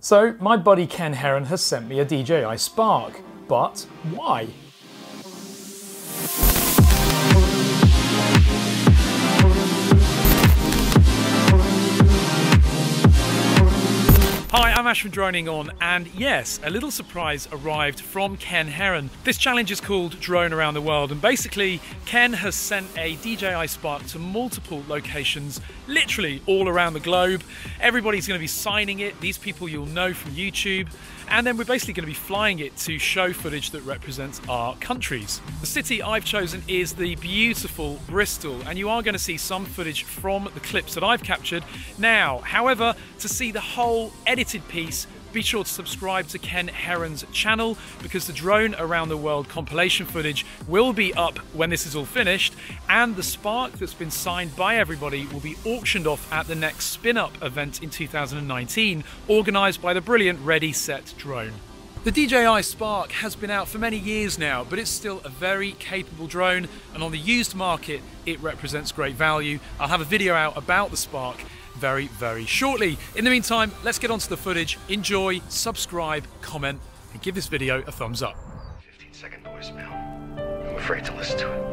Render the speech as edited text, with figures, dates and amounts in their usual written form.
So my buddy Ken Heron has sent me a DJI Spark, but why? Hi, I'm Ash from DroningON, and yes, a little surprise arrived from Ken Heron. This challenge is called Drone Around the World, and basically Ken has sent a DJI Spark to multiple locations, literally all around the globe. Everybody's going to be signing it, these people you'll know from YouTube, and then we're basically going to be flying it to show footage that represents our countries. The city I've chosen is the beautiful Bristol, and you are going to see some footage from the clips that I've captured. Now, however, to see the whole edited piece, be sure to subscribe to Ken Heron's channel, because the Drone Around the World compilation footage will be up when this is all finished, and the Spark that's been signed by everybody will be auctioned off at the next Spin Up event in 2019, organised by the brilliant Ready Set Drone. The DJI Spark has been out for many years now, but it's still a very capable drone, and on the used market it represents great value. I'll have a video out about the Spark very, very shortly. In the meantime, let's get on to the footage. Enjoy, subscribe, comment, and give this video a thumbs up. 15-second voicemail. I'm afraid to listen to it.